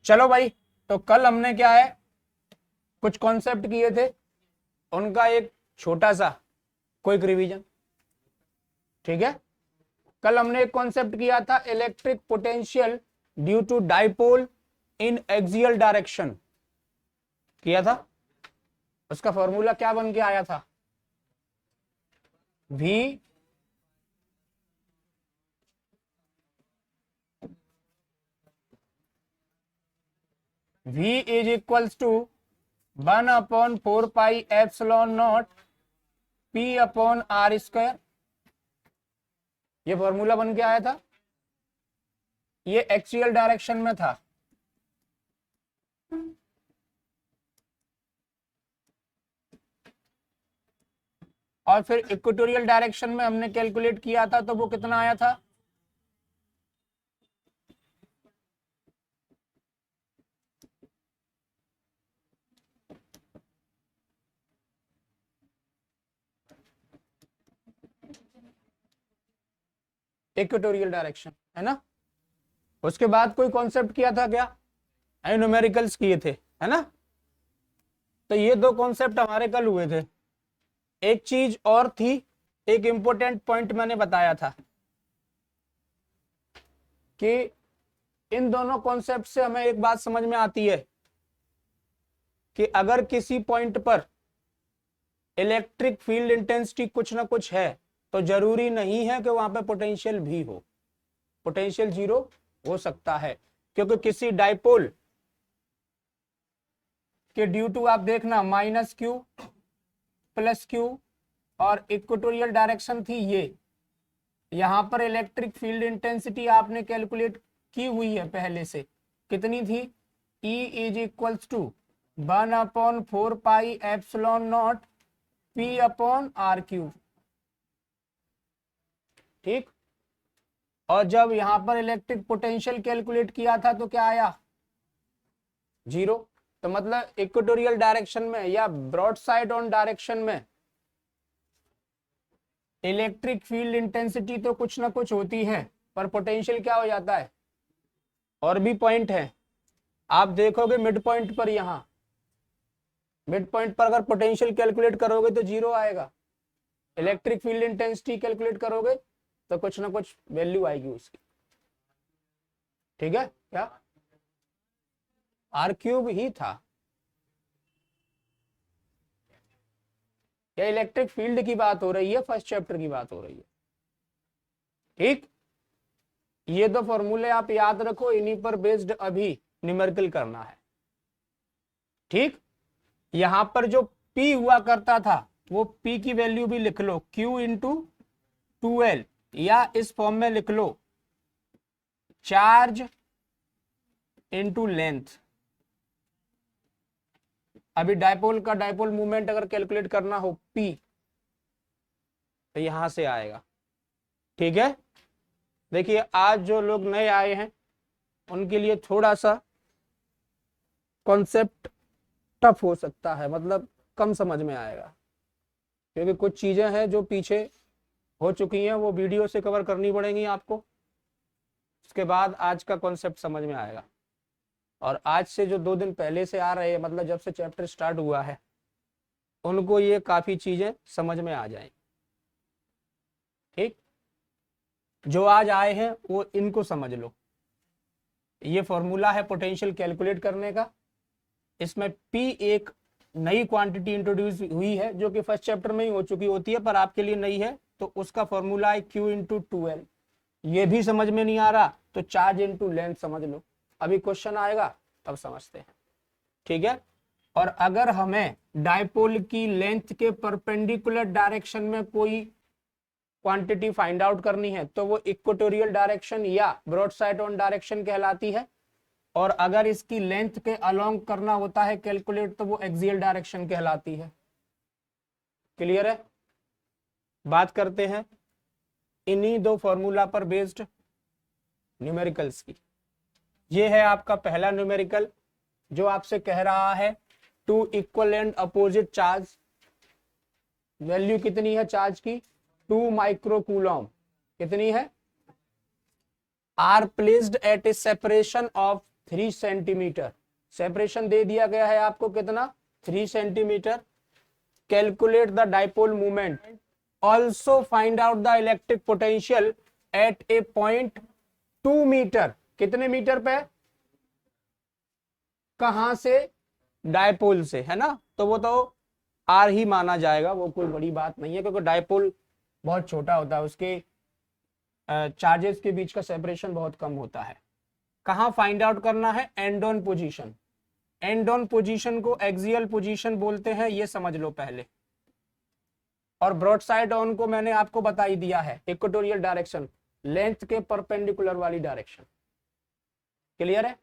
चलो भाई, तो कल हमने क्या है, कुछ कॉन्सेप्ट किए थे, उनका एक छोटा सा क्विक रिवीजन। ठीक है, कल हमने एक कॉन्सेप्ट किया था, electric potential due to dipole in axial direction किया था। उसका फॉर्मूला क्या बन के आया था? V is equals to 1/4πε0 P/r²। ये फॉर्मूला बन के आया था, ये एक्सियल डायरेक्शन में था। और फिर इक्वेटोरियल डायरेक्शन में हमने कैलकुलेट किया था, तो वो कितना आया था? इक्वेटोरियल डायरेक्शन, है ना। उसके बाद कोई कॉन्सेप्ट किया था क्या? न्यूमेरिकल्स किए थे, है ना। तो ये दो कॉन्सेप्ट हमारे कल हुए थे। एक चीज और थी, एक इंपॉर्टेंट पॉइंट मैंने बताया था कि इन दोनों कॉन्सेप्ट से हमें एक बात समझ में आती है कि अगर किसी पॉइंट पर इलेक्ट्रिक फील्ड इंटेंसिटी कुछ ना कुछ है, तो जरूरी नहीं है कि वहां पे पोटेंशियल भी हो। पोटेंशियल जीरो हो सकता है, क्योंकि किसी डाइपोल के ड्यू टू आप देखना -q +q, और इक्वेटोरियल डायरेक्शन थी ये। यहां पर इलेक्ट्रिक फील्ड इंटेंसिटी आपने कैलकुलेट की हुई है पहले से, कितनी थी? E is equals to 1/4πε0 P/r³। ठीक। और जब यहां पर इलेक्ट्रिक पोटेंशियल कैलकुलेट किया था तो क्या आया? 0। तो मतलब इक्वेटोरियल डायरेक्शन में या ब्रॉड साइड ऑन डायरेक्शन में इलेक्ट्रिक फील्ड इंटेंसिटी तो कुछ ना कुछ होती है, पर पोटेंशियल क्या हो जाता है? और भी पॉइंट है, आप देखोगे मिड पॉइंट पर, यहां मिड पॉइंट पर अगर पोटेंशियल कैलकुलेट करोगे तो 0 आएगा। इलेक्ट्रिक फील्ड इंटेंसिटी कैलकुलेट करोगे तो कुछ ना कुछ वैल्यू आएगी उसकी। ठीक है, क्या r³ ही था? या इलेक्ट्रिक फील्ड की बात हो रही है, फर्स्ट चैप्टर की बात हो रही है? ठीक, ये दो फॉर्मूले आप याद रखो, इन्हीं पर बेस्ड अभी न्यूमेरिकल करना है। ठीक, यहां पर जो P हुआ करता था, वो P की वैल्यू भी लिख लो, Q इंटू 2L, या इस फॉर्म में लिख लो, चार्ज इंटू लेंथ। अभी डायपोल का डायपोल मूवमेंट अगर कैलकुलेट करना हो P, तो यहां से आएगा। ठीक है, देखिए आज जो लोग नए आए हैं उनके लिए थोड़ा सा कॉन्सेप्ट टफ हो सकता है, मतलब कम समझ में आएगा, क्योंकि कुछ चीजें हैं जो पीछे हो चुकी हैं, वो वीडियो से कवर करनी पड़ेंगी आपको। उसके बाद आज का कॉन्सेप्ट समझ में आएगा। और आज से जो 2 दिन पहले से आ रहे हैं, मतलब जब से चैप्टर स्टार्ट हुआ है, उनको ये काफी चीजें समझ में आ जाएंगी। ठीक, जो आज आए हैं वो इनको समझ लो। ये फॉर्मूला है पोटेंशियल कैलकुलेट करने का। इसमें P एक नई क्वांटिटी इंट्रोड्यूस हुई है, जो कि फर्स्ट चैप्टर में ही हो चुकी होती है, पर आपके लिए नई है, तो उसका फॉर्मूला है Q इंटू 2L। ये भी समझ में नहीं आ रहा तो चार्ज इंटू लेंथ समझ लो, अभी क्वेश्चन आएगा तब समझते हैं। ठीक है, और अगर हमें डायपोल की लेंथ के परपेंडिकुलर डायरेक्शन में कोई क्वांटिटी फाइंड आउट करनी है, तो वो इक्वेटोरियल डायरेक्शन या ब्रॉड साइड ऑन डायरेक्शन कहलाती है। और अगर इसकी लेंथ के अलोंग करना होता है कैलकुलेट, तो वो एक्सियल डायरेक्शन कहलाती है। क्लियर है? बात करते हैं इन्हीं दो फॉर्मूला पर बेस्ड न्यूमेरिकल्स की। ये है आपका पहला न्यूमेरिकल, जो आपसे कह रहा है two equal and opposite charge, value कितनी है चार्ज की? 2 माइक्रो कूलम। कितनी है? Are placed at a separation of 3 centimetre. Separation दे दिया गया है आपको कितना, 3 centimetre. Calculate the dipole movement, also find out the electric potential at a point 2 metre. कितने मीटर पे, कहां से, डाइपोल से, है ना। तो वो तो आर ही माना जाएगा, वो कोई बड़ी बात नहीं है, क्योंकि डाइपोल बहुत छोटा होता है, उसके चार्जेस के बीच का सेपरेशन बहुत कम होता है। कहां फाइंड आउट करना है, and on position. And on position को एक्सियल पोजीशन बोलते हैं, ये समझ लो पहले। और ब्रॉड साइड ऑन को मैंने आपको बता ही दिया है, इक्वेटोरियल डायरेक्शन, लेंथ के परपेंडिकुलर वाली डायरेक्शन। क्लियर है।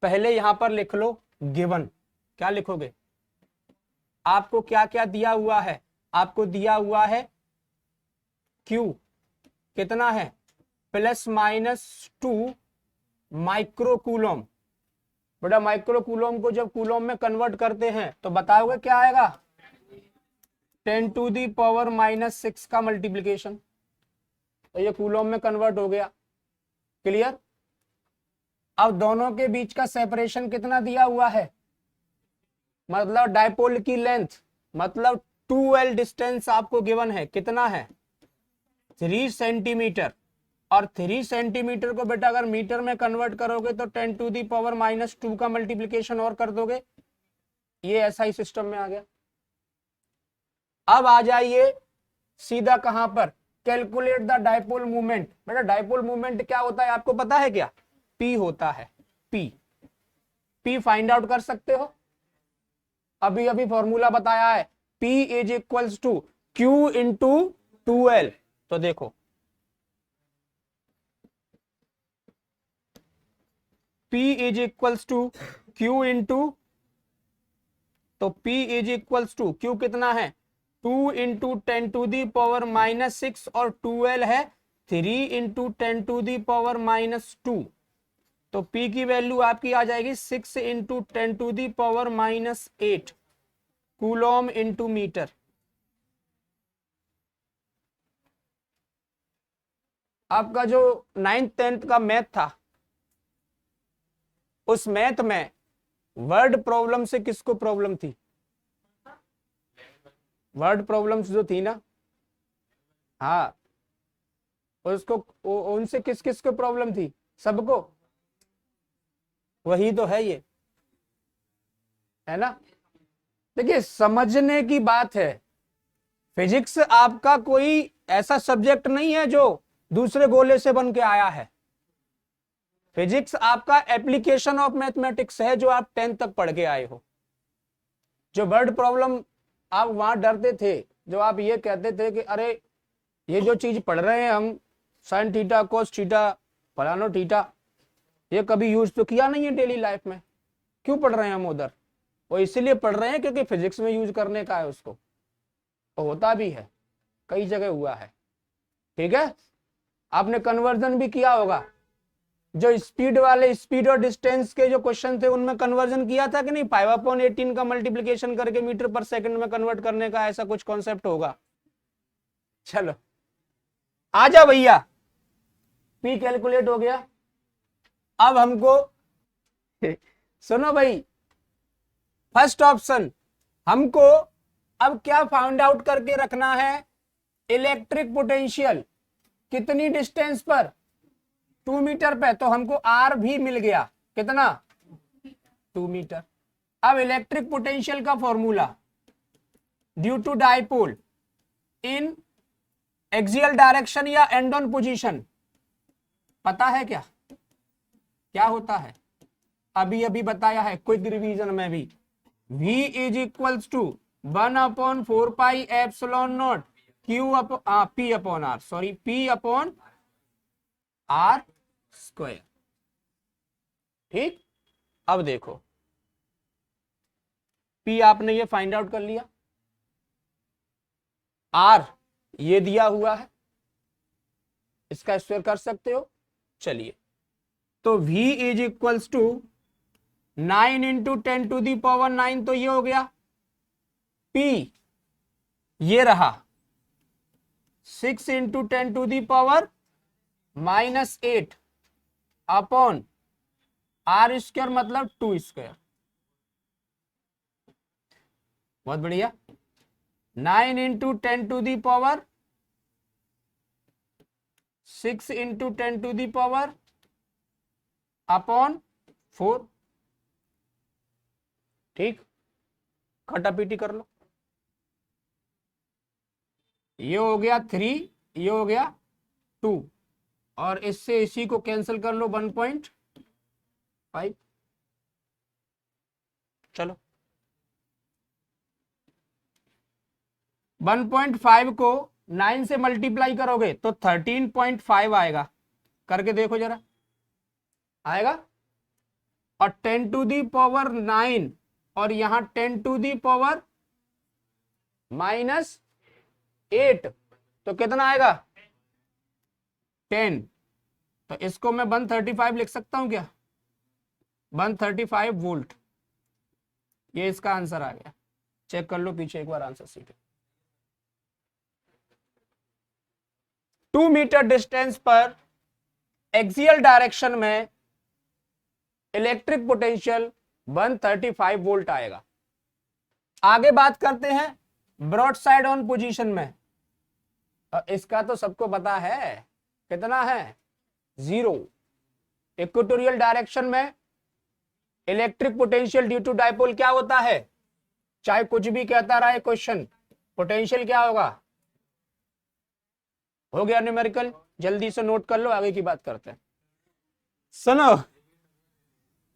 पहले यहां पर लिख लो गिवन। क्या लिखोगे, आपको क्या क्या दिया हुआ है, आपको दिया हुआ है Q कितना है, +-2 माइक्रो कूलम। बेटा माइक्रो कूलम को जब कूलम में कन्वर्ट करते हैं तो बताओगे क्या आएगा, 10⁻⁻6 का मल्टीप्लीकेशन। तो ये कूलम में कन्वर्ट हो गया। क्लियर। अब दोनों के बीच का सेपरेशन कितना दिया हुआ है, मतलब डाइपोल की लेंथ, मतलब 2L डिस्टेंस आपको गिवन है, कितना है, 3 सेंटीमीटर। और 3 सेंटीमीटर को बेटा अगर मीटर में कन्वर्ट करोगे तो 10⁻⁻2 का मल्टीप्लीकेशन और कर दोगे। ये ऐसा ही सिस्टम में आ गया। अब आ जाइए सीधा कहां पर, कैलकुलेट द डाइपोल मूवमेंट। बेटा डाइपोल मूवमेंट क्या होता है आपको पता है क्या, P होता है, P फाइंड आउट कर सकते हो, अभी अभी फॉर्मूला बताया है, P = Q × 2L। तो देखो P = Q × तो P = Q कितना है, 2 × 10⁻⁻6 और 2L है 3 × 10⁻⁻2। तो P की वैल्यू आपकी आ जाएगी 6 × 10⁻8 कूलम × मीटर। आपका जो 9th 10th का मैथ था, उस मैथ में वर्ड प्रॉब्लम से किसको प्रॉब्लम थी, वर्ड प्रॉब्लम्स जो थी ना, हाँ उसको उनसे किस किस को प्रॉब्लम थी, सबको। वही तो है ये, है ना। देखिए समझने की बात है, फिजिक्स आपका कोई ऐसा सब्जेक्ट नहीं है जो दूसरे गोले से बन के आया है। फिजिक्स आपका एप्लीकेशन ऑफ मैथमेटिक्स है, जो आप 10th तक पढ़ के आए हो। जो वर्ड प्रॉब्लम आप वहां डरते थे, जो आप ये कहते थे कि अरे ये जो चीज पढ़ रहे हैं हम, साइन थीटा कोस थीटा फलानो थीटा, ये कभी यूज तो किया नहीं है डेली लाइफ में, क्यों पढ़ रहे हैं हम उधर। वो इसलिए पढ़ रहे हैं क्योंकि फिजिक्स में यूज करने का है उसको, तो होता भी है, कई जगह हुआ है। ठीक है। आपने कन्वर्जन भी किया होगा, जो स्पीड वाले, स्पीड और डिस्टेंस के जो क्वेश्चन थे उनमें कन्वर्जन किया था कि नहीं, 5/18 का मल्टीप्लीकेशन करके मीटर पर सेकंड में कन्वर्ट करने का ऐसा कुछ कॉन्सेप्ट होगा। चलो आजा भैया, P कैलकुलेट हो गया। अब हमको सुनो भाई, फर्स्ट ऑप्शन हमको अब क्या फाइंड आउट करके रखना है, इलेक्ट्रिक पोटेंशियल कितनी डिस्टेंस पर, 2 मीटर पे। तो हमको R भी मिल गया, कितना, 2 मीटर। अब इलेक्ट्रिक पोटेंशियल का formula, due to dipole in axial direction या एंड ऑन पोजीशन, पता है क्या, क्या होता है, अभी अभी बताया है क्विक रिवीजन में भी। V = 1/4πε0 P/R²। ठीक। अब देखो P आपने ये फाइंड आउट कर लिया, R ये दिया हुआ है, इसका स्क्वायर कर सकते हो। चलिए, तो V = 9 × 10⁻9, तो ये हो गया। P ये रहा 6 × 10⁻⁸, अपॉन आर स्क्वायर मतलब 2 स्क्वायर। बहुत बढ़िया। 9 into 10 to the power 6 into 10 to the power upon 4। ठीक, खटापीटी कर लो। ये हो गया 3, ये हो गया 2, और इससे इसी को कैंसिल कर लो 1.5। चलो 1.5 को 9 से मल्टीप्लाई करोगे तो 13.5 आएगा। करके देखो जरा, आएगा। और 10 टू दी पावर 9 और यहां 10 टू दी पावर -8 तो कितना आएगा 10। तो इसको मैं 135 लिख सकता हूं क्या? 135 वोल्ट। ये इसका आंसर आ गया। चेक कर लो पीछे एक बार आंसर सीधे। 2 मीटर डिस्टेंस पर एक्सियल डायरेक्शन में इलेक्ट्रिक पोटेंशियल 135 वोल्ट आएगा। आगे बात करते हैं ब्रॉड साइड ऑन पोजीशन में। इसका तो सबको पता है, कितना है 0। इक्वेटोरियल डायरेक्शन में electric potential due to dipole क्या होता है? चाहे कुछ भी कहता रहा है क्वेश्चन, पोटेंशियल क्या होगा? हो गया न्यूमेरिकल, जल्दी से नोट कर लो, आगे की बात करते हैं। सुनो,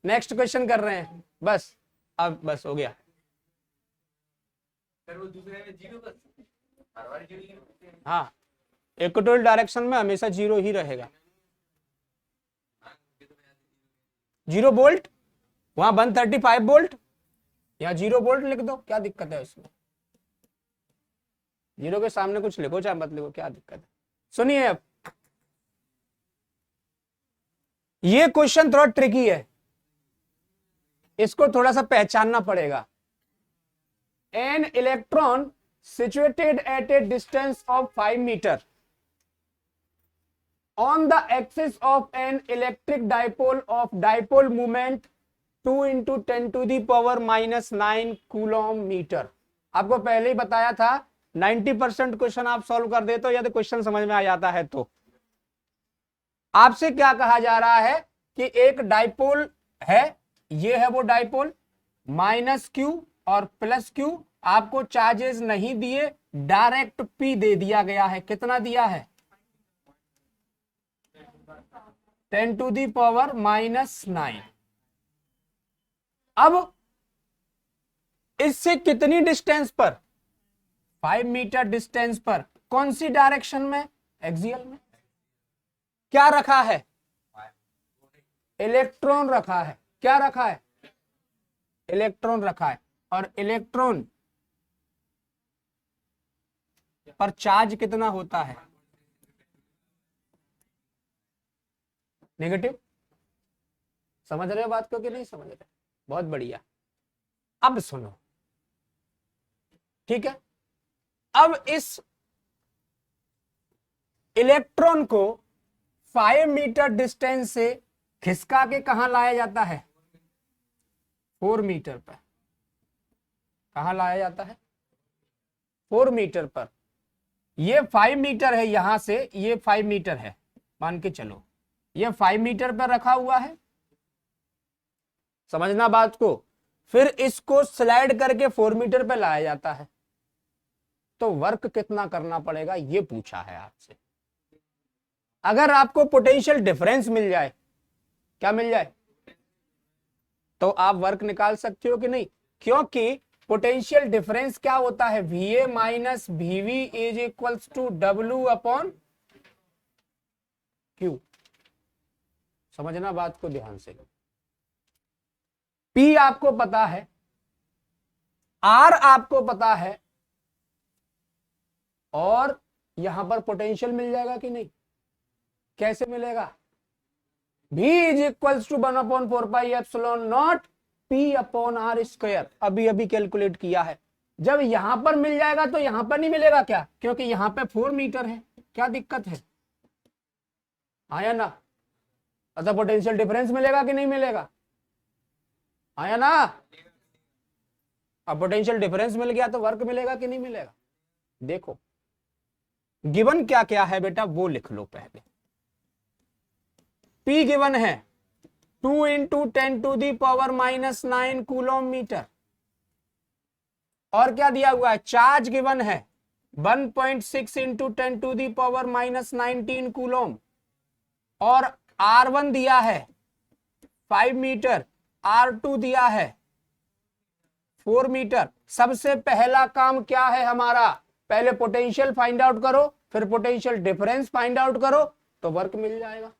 नेक्स्ट क्वेश्चन कर रहे हैं, बस अब बस हो गया। वो दूसरे में 0 बस, हाँ, इक्वेटोरियल डायरेक्शन में हमेशा 0 ही रहेगा। 0 वोल्ट, वहां 135 वोल्ट, यहाँ 0 वोल्ट लिख दो, क्या दिक्कत है इसमें? 0 के सामने कुछ लिखो चाहे मत लिखो, क्या दिक्कत है? सुनिए, अब ये क्वेश्चन थोड़ा ट्रिकी है, इसको थोड़ा सा पहचानना पड़ेगा। An electron situated at a distance of 5 meter on the axis of an electric dipole of dipole moment 2 into 10 to the power -9 coulomb metre. आपको पहले ही बताया था 90% क्वेश्चन आप सॉल्व कर देते हो यदि क्वेश्चन समझ में आ जाता है तो। आपसे क्या कहा जा रहा है कि एक डाइपोल है, ये है वो डाइपोल, -q और +q, आपको चार्जेस नहीं दिए, डायरेक्ट P दे दिया गया है। कितना दिया है? 10 टू दी पावर -9। अब इससे कितनी डिस्टेंस पर? 5 मीटर डिस्टेंस पर। कौन सी डायरेक्शन में? एक्सियल में। क्या रखा है? इलेक्ट्रॉन रखा है। क्या रखा है? इलेक्ट्रॉन रखा है। और इलेक्ट्रॉन पर चार्ज कितना होता है? नेगेटिव। समझ रहे हो बात को कि नहीं समझ रहे? बहुत बढ़िया। अब सुनो, ठीक है, अब इस इलेक्ट्रॉन को 5 मीटर डिस्टेंस से खिसका के कहां लाया जाता है? 4 मीटर पर। कहां लाया जाता है? 4 मीटर पर। ये 5 मीटर है, यहां से ये 5 मीटर है, मान के चलो ये 5 मीटर पर रखा हुआ है, समझना बात को। फिर इसको स्लाइड करके 4 मीटर पर लाया जाता है, तो वर्क कितना करना पड़ेगा ये पूछा है आपसे। अगर आपको पोटेंशियल डिफरेंस मिल जाए, क्या मिल जाए, तो आप वर्क निकाल सकते हो कि नहीं? क्योंकि पोटेंशियल डिफरेंस क्या होता है? VA minus VV is equals to W upon Q। समझना बात को ध्यान से। P आपको पता है, R आपको पता है, और यहां पर पोटेंशियल मिल जाएगा कि नहीं? कैसे मिलेगा? V is equals to 1/4πε0 P upon R square. अभी अभी कैलकुलेट किया है। जब यहां पर मिल जाएगा तो यहां पर नहीं मिलेगा क्या? क्योंकि यहां पे 4 मीटर है। क्या दिक्कत है? आया ना? अतः पोटेंशियल डिफरेंस मिलेगा कि नहीं मिलेगा, आया ना। अब पोटेंशियल डिफरेंस मिल गया तो वर्क मिलेगा कि नहीं मिलेगा। देखो गिवन क्या क्या है बेटा वो लिख लो पहले। P गिवन है 2 इंटू 10⁻⁻⁹ कूलम मीटर। और क्या दिया हुआ है, चार्ज गिवन है 1.6 इंटू 10⁻⁻19 कूलम। और R1 दिया है 5 मीटर, R2 दिया है 4 मीटर। सबसे पहला काम क्या है हमारा, पहले पोटेंशियल फाइंड आउट करो, फिर पोटेंशियल डिफरेंस फाइंड आउट करो, तो वर्क मिल जाएगा,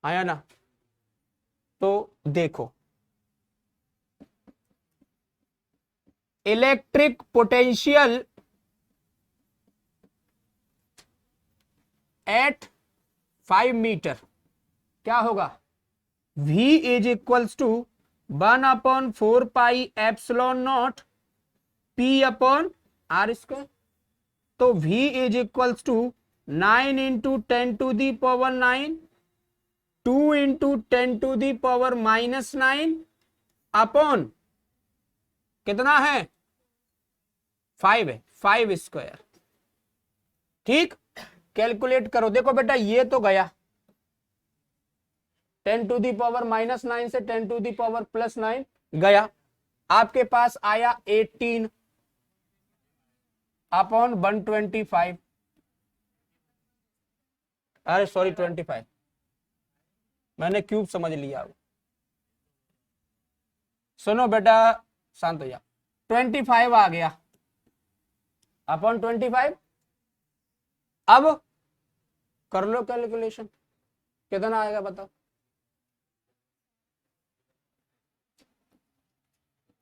आया ना। तो देखो इलेक्ट्रिक पोटेंशियल एट 5 मीटर क्या होगा, V is equals to 1/4πε0 P/r²। तो V is equals to 9 into 10⁹ 2 into 10⁻⁻9 upon कितना है 5 है, 5 स्क्वायर। ठीक, कैलकुलेट करो। देखो बेटा ये तो गया 10⁻⁻9 से 10⁻+9 गया, आपके पास आया 18 अपॉन 125, अरे सॉरी 25, मैंने क्यूब समझ लिया। सुनो बेटा शांत हो जा, 25 आ गया अपॉन 25। अब कर लो कैलकुलेशन, कितना आएगा बताओ।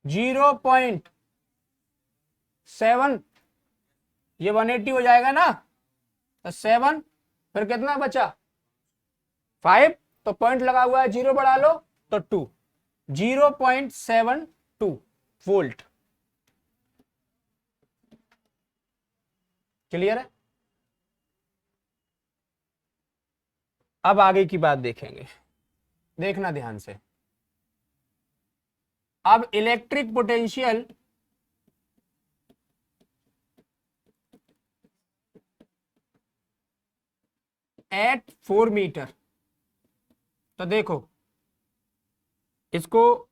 0.7, ये 180 हो जाएगा ना, तो 7, फिर कितना बचा 5, तो पॉइंट लगा हुआ है 0 बढ़ा लो तो 2, 0.72 वोल्ट। क्लियर है। अब आगे की बात देखेंगे, देखना ध्यान से। अब इलेक्ट्रिक पोटेंशियल एट 4 मीटर, तो देखो इसको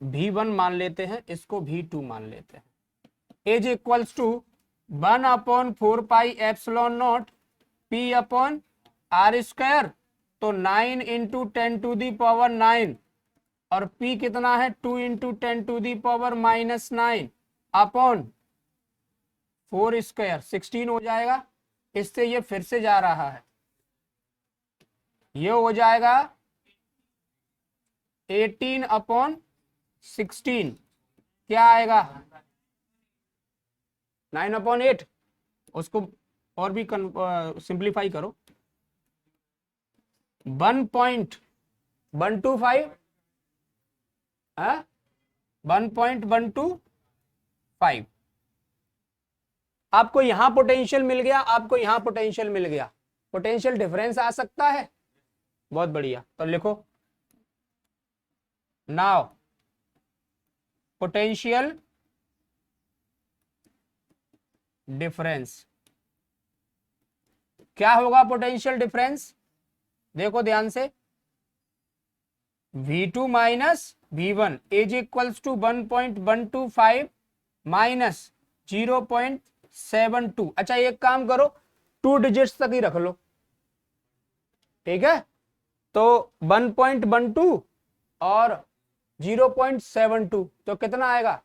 V1 मान लेते हैं, इसको V2 मान लेते हैं। Is equals to 1/4πε0 P/r²। तो 9 इंटू 10⁻⁹ और P कितना है 2 इंटू 10⁻⁻9 अपॉन 4 स्क्वायर 16 हो जाएगा। इससे ये फिर से जा रहा है, ये हो जाएगा 18/16, क्या आएगा 9/8। उसको और भी सिंप्लीफाई करो, 1.125 1.125। आपको यहां पोटेंशियल मिल गया, आपको यहां पोटेंशियल मिल गया, पोटेंशियल डिफरेंस आ सकता है। बहुत बढ़िया, तो लिखो नाउ पोटेंशियल डिफरेंस। क्या होगा पोटेंशियल डिफरेंस, देखो ध्यान से, V2 minus V1 is equals to 1.125 minus 0.72। अच्छा एक काम करो, 2 डिजिट्स तक ही रख लो, ठीक है। तो 1.12 और 0.72, तो कितना आएगा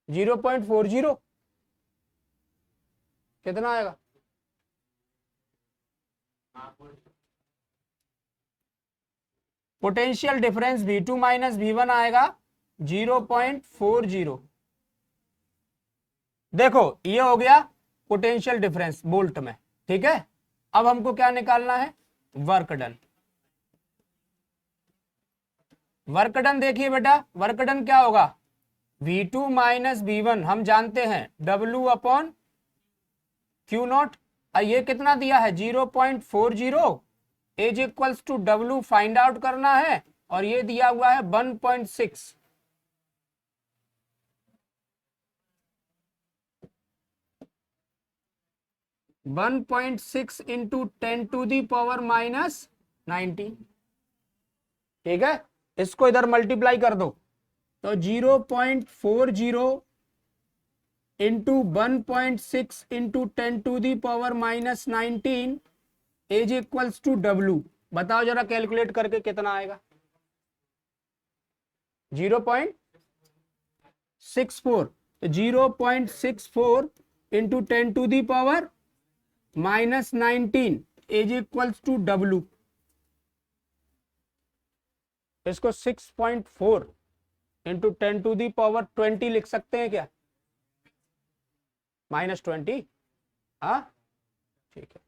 0.40, कितना आएगा potential difference V2 minus V1 आएगा 0.40। देखो ये हो गया पोटेंशियल डिफरेंस वोल्ट में, ठीक है। अब हमको क्या निकालना है, वर्क डन। वर्क डन देखिए बेटा, वर्क डन क्या होगा, V2 माइनस V1 हम जानते हैं W/Q0। और ये कितना दिया है 0.40 as equals to W find out करना है, और ये दिया हुआ है 1.6। (1.6 इंटू 10⁻⁻19). ठीक है, इसको इधर मल्टीप्लाई कर दो तो 0.40 into 1.6 into 10⁻⁻19 as equals to W. बताओ जरा कैलकुलेट करके कितना आएगा। 0.64, तो 0.64 into 10⁻⁻19 as equals to W. इसको 6.4 इंटू 10⁻20 लिख सकते हैं क्या? -20। हाँ ठीक है,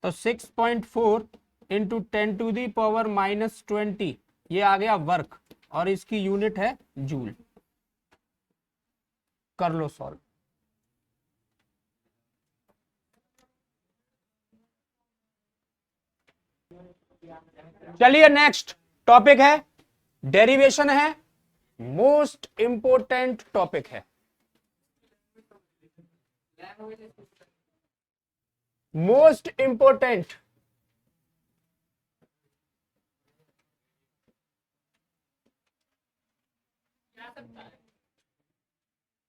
तो 6.4 इंटू 10⁻⁻20 ये आ गया वर्क, और इसकी यूनिट है जूल। कर लो सॉल्व। चलिए नेक्स्ट टॉपिक है डेरिवेशन है, मोस्ट इंपोर्टेंट टॉपिक है। मोस्ट इंपोर्टेंट,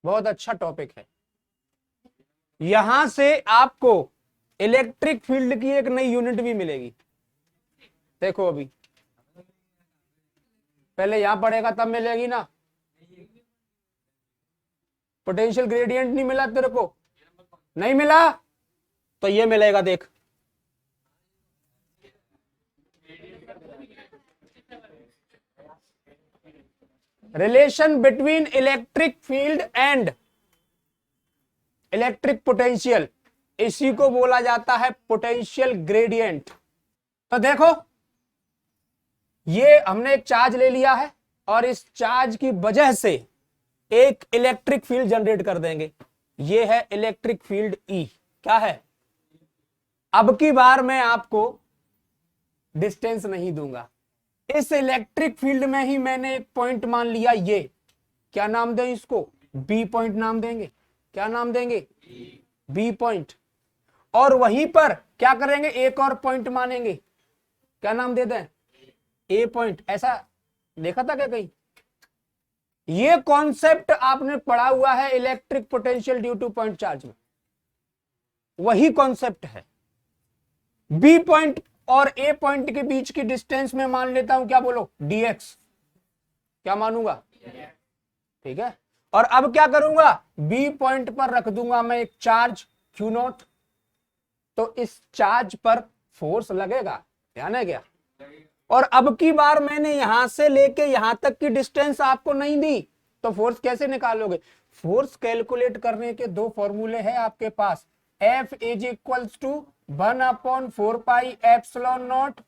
बहुत अच्छा टॉपिक है। यहां से आपको इलेक्ट्रिक फील्ड की एक नई यूनिट भी मिलेगी। देखो अभी पहले यहां पढ़ेगा तब मिलेगी ना। पोटेंशियल ग्रेडियंट नहीं मिला तेरे को? नहीं मिला तो ये मिलेगा, देख। Relation between electric field and electric potential, इसी को बोला जाता है पोटेंशियल ग्रेडियंट। तो देखो ये हमने एक चार्ज ले लिया है, और इस चार्ज की वजह से एक इलेक्ट्रिक फील्ड जनरेट कर देंगे। ये है इलेक्ट्रिक फील्ड ई। क्या है? अब की बार मैं आपको डिस्टेंस नहीं दूंगा, इस इलेक्ट्रिक फील्ड में ही मैंने एक पॉइंट मान लिया। ये क्या नाम दें इसको? बी पॉइंट नाम देंगे। क्या नाम देंगे? B point. और वहीं पर क्या करेंगे? एक और पॉइंट मानेंगे। क्या नाम दे दें? ए पॉइंट। ऐसा देखा था क्या कहीं? ये कॉन्सेप्ट आपने पढ़ा हुआ है electric potential due two point charge में, वही कॉन्सेप्ट है। बी पॉइंट और ए पॉइंट के बीच की डिस्टेंस में मान लेता हूं, क्या बोलो? dx। क्या मानूंगा? ठीक है। और अब क्या करूंगा? बी पॉइंट पर रख दूंगा मैं एक चार्ज Q0, तो इस चार्ज पर फोर्स लगेगा, ध्यान है क्या? और अब की बार मैंने यहां से लेके यहां तक की डिस्टेंस आपको नहीं दी, तो फोर्स कैसे निकालोगे? फोर्स कैलकुलेट करने के दो फॉर्मूले हैं आपके पास। F is equals to 1/4πε0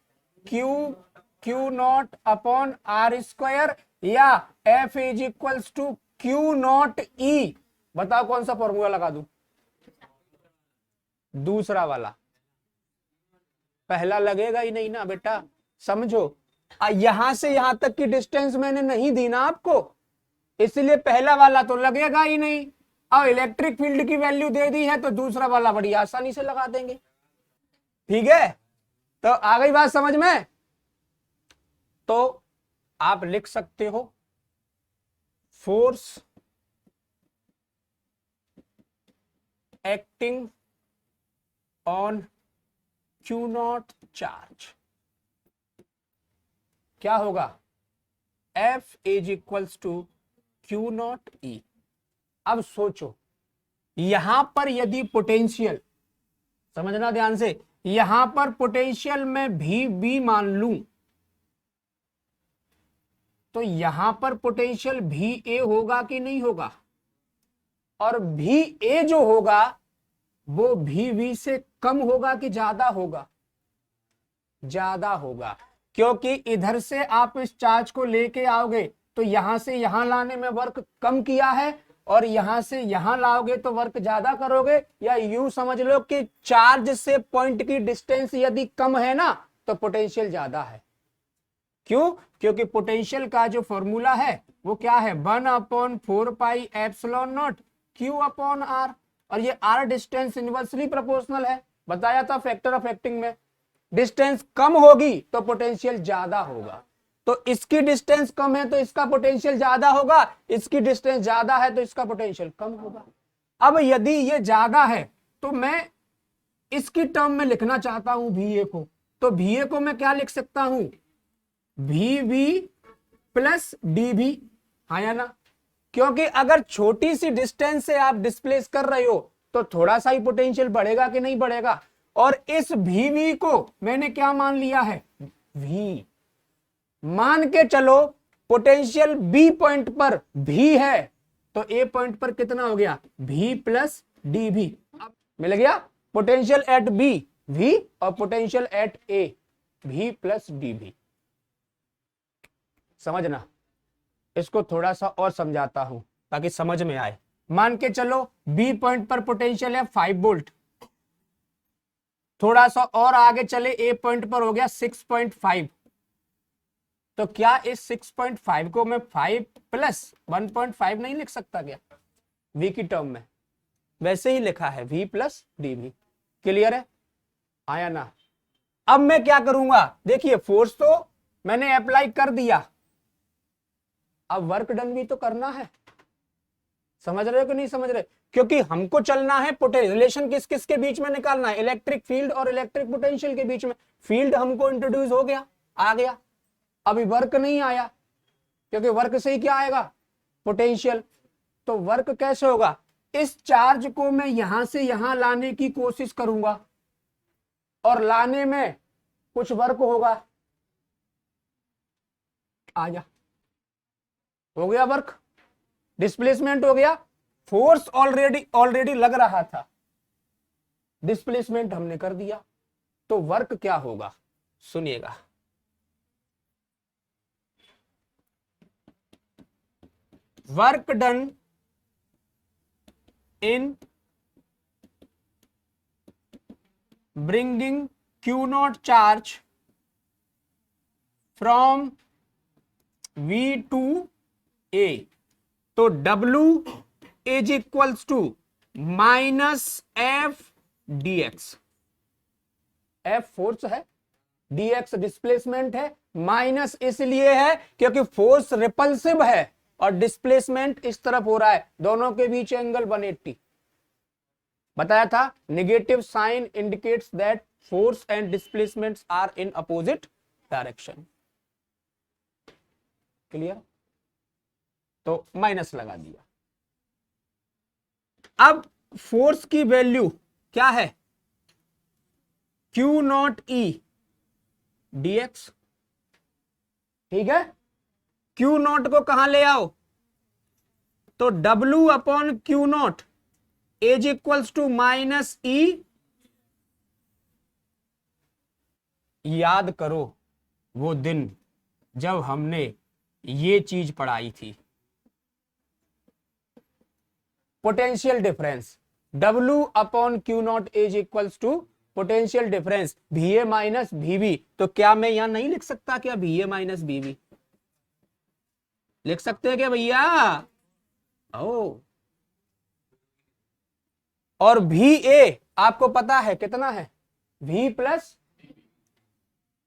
Q0 upon r², या F is equals to Q0E। बताओ कौन सा फॉर्मूला लगा दूं? दूसरा वाला। पहला लगेगा ही नहीं ना बेटा, समझो। यहां से यहां तक की डिस्टेंस मैंने नहीं दी ना आपको, इसलिए पहला वाला तो लगेगा ही नहीं। अब इलेक्ट्रिक फील्ड की वैल्यू दे दी है तो दूसरा वाला बड़ी आसानी से लगा देंगे। ठीक है, तो आ गई बात समझ में? तो आप लिख सकते हो force acting on Q0 charge क्या होगा? F is equals to Q0E। अब सोचो, यहां पर यदि पोटेंशियल, समझना ध्यान से, यहां पर पोटेंशियल में भी बी मान लूं, तो यहां पर पोटेंशियल भी ए होगा कि नहीं होगा? और भी ए जो होगा वो भी वी से कम होगा कि ज्यादा होगा? ज्यादा होगा, क्योंकि इधर से आप इस चार्ज को लेके आओगे तो यहां से यहां लाने में वर्क कम किया है, और यहां से यहां लाओगे तो वर्क ज्यादा करोगे, या यूं समझ लो कि चार्ज से पॉइंट की डिस्टेंस यदि कम है ना तो पोटेंशियल ज्यादा है। क्यों? क्योंकि पोटेंशियल का जो फॉर्मूला है वो क्या है, 1/4πε0 Q/R, और ये R डिस्टेंस इनवर्सली प्रोपोर्शनल है, बताया था फैक्टर ऑफ एक्टिंग में। डिस्टेंस कम होगी तो पोटेंशियल ज्यादा होगा, तो इसकी डिस्टेंस कम है तो इसका पोटेंशियल ज्यादा होगा, इसकी डिस्टेंस ज्यादा है तो इसका पोटेंशियल कम होगा। अब यदि ये ज्यादा है तो मैं इसकी टर्म में लिखना चाहता हूं VA को, तो VA को मैं क्या लिख सकता हूं, VV प्लस DV, हाँ या ना? क्योंकि अगर छोटी सी डिस्टेंस से आप डिस्प्लेस कर रहे हो तो थोड़ा सा ही पोटेंशियल बढ़ेगा कि नहीं बढ़ेगा, और इस VV को मैंने क्या मान लिया है, V मान के चलो। पोटेंशियल B पॉइंट पर V है तो A पॉइंट पर कितना हो गया, V प्लस DV। अब मिल गया पोटेंशियल एट B V और potential at A V plus DV। समझना, इसको थोड़ा सा और समझाता हूं ताकि समझ में आए। मान के चलो B पॉइंट पर पोटेंशियल है 5 वोल्ट, थोड़ा सा और आगे चले A पॉइंट पर हो गया 6.5, तो क्या इस 6.5 को मैं 5 प्लस 1.5 नहीं लिख सकता क्या V की टर्म में? वैसे ही लिखा है V प्लस DV। क्लियर है, आया ना? अब मैं क्या करूंगा, देखिए फोर्स तो मैंने अप्लाई कर दिया, अब वर्क डन भी तो करना है। समझ रहे हो कि नहीं समझ रहे? क्योंकि हमको चलना है रिलेशन किस किस के बीच में निकालना है, इलेक्ट्रिक फील्ड और इलेक्ट्रिक पोटेंशियल के बीच में। फील्ड हमको इंट्रोड्यूस हो गया, आ गया, अभी वर्क नहीं आया, क्योंकि वर्क से ही क्या आएगा, पोटेंशियल। तो वर्क कैसे होगा, इस चार्ज को मैं यहां से यहां लाने की कोशिश करूंगा और लाने में कुछ वर्क होगा, आ जा, हो गया वर्क, डिस्प्लेसमेंट हो गया। फोर्स ऑलरेडी लग रहा था, डिस्प्लेसमेंट हमने कर दिया, तो वर्क क्या होगा, सुनिएगा। Work done in bringing Q0 charge from V to A, तो W is equals to -F dx। F force है, dx डिस्प्लेसमेंट है, माइनस इसलिए है क्योंकि फोर्स रिपल्सिव है और डिस्प्लेसमेंट इस तरफ हो रहा है, दोनों के बीच एंगल 180। बताया था negative sign indicates that force and displacements are in opposite direction. Clear? तो माइनस लगा दिया। अब फोर्स की वैल्यू क्या है, Q0E dx, ठीक है। Q0 को कहां ले आओ, तो W upon Q0 is equals to -E। याद करो वो दिन जब हमने ये चीज पढ़ाई थी, potential difference W upon Q0 is equals to potential difference VA minus VB। तो क्या मैं यहां नहीं लिख सकता क्या, VA माइनस VB लिख सकते हैं क्या भैया? ओ, और VA आपको पता है कितना है, V प्लस,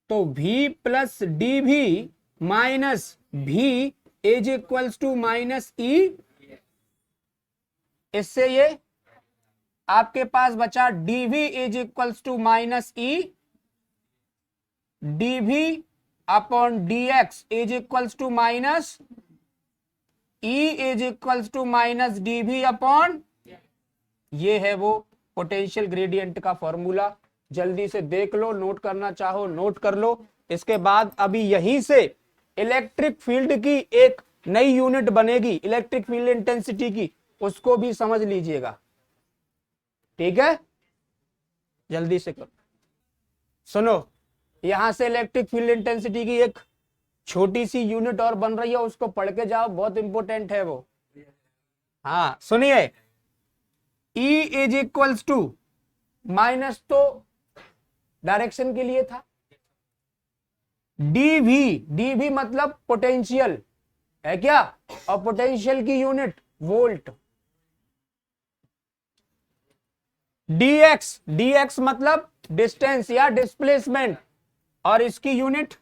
तो V plus DV minus V is equals to -E। इससे ये आपके पास बचा DV is equals to -E, DV upon DX is equals to -E is equals to -DV upon, ये है वो पोटेंशियल ग्रेडियंट का फॉर्मूला। जल्दी से देख लो, नोट करना चाहो नोट कर लो। इसके बाद अभी यहीं से इलेक्ट्रिक फील्ड की एक नई यूनिट बनेगी, इलेक्ट्रिक फील्ड इंटेंसिटी की, उसको भी समझ लीजिएगा, ठीक है। जल्दी से करो, सुनो, यहां से इलेक्ट्रिक फील्ड इंटेंसिटी की एक छोटी सी यूनिट और बन रही है, उसको पढ़ के जाओ, बहुत इंपॉर्टेंट है वो। हाँ सुनिए, E is equals to, minus तो डायरेक्शन के लिए था, डी भी मतलब पोटेंशियल है क्या, और पोटेंशियल की यूनिट वोल्ट। dx मतलब डिस्टेंस या डिस्प्लेसमेंट, और इसकी यूनिट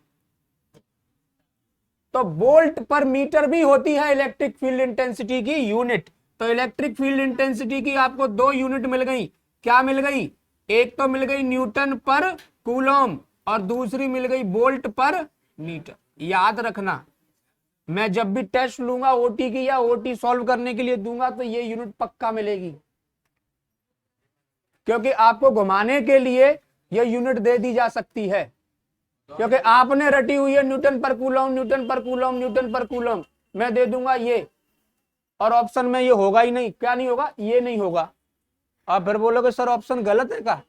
तो वोल्ट पर मीटर भी होती है इलेक्ट्रिक फील्ड इंटेंसिटी की यूनिट। तो इलेक्ट्रिक फील्ड इंटेंसिटी की आपको दो यूनिट मिल गई, क्या मिल गई, एक तो मिल गई न्यूटन पर कूलम और दूसरी मिल गई वोल्ट पर मीटर। याद रखना, मैं जब भी टेस्ट लूंगा ओटी की या ओटी सॉल्व करने के लिए दूंगा तो ये यूनिट पक्का मिलेगी, क्योंकि आपको घुमाने के लिए ये यूनिट दे दी जा सकती है, क्योंकि आपने रटी हुई है न्यूटन पर कूलम, न्यूटन पर कूलम, न्यूटन पर कूलम। मैं दे दूंगा ये, और ऑप्शन में ये होगा ही नहीं। क्या नहीं होगा, ये नहीं होगा। आप फिर बोलोगे सर ऑप्शन गलत है का,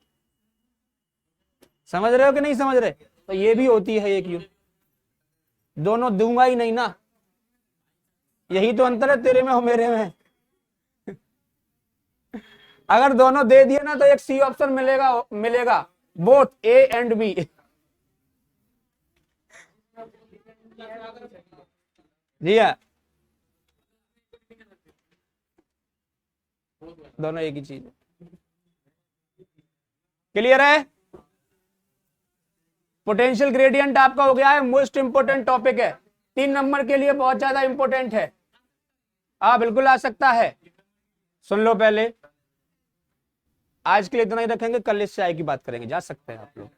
समझ रहे हो कि नहीं समझ रहे, तो ये भी होती है एक यूनिट, दोनों दूंगा ही नहीं ना, यही तो अंतर है तेरे में और मेरे में। अगर दोनों दे दिए ना तो एक सी ऑप्शन मिलेगा बोथ ए एंड बी। जी हाँ, दोनों एक ही चीज है। क्लियर है, पोटेंशियल ग्रेडियंट आपका हो गया है, मोस्ट इंपोर्टेंट टॉपिक है, 3 नंबर के लिए बहुत ज्यादा इंपोर्टेंट है। बिल्कुल आ सकता है। सुन लो पहले, आज के लिए इतना ही रखेंगे, कल इससे आगे की बात करेंगे, जा सकते हैं आप लोग।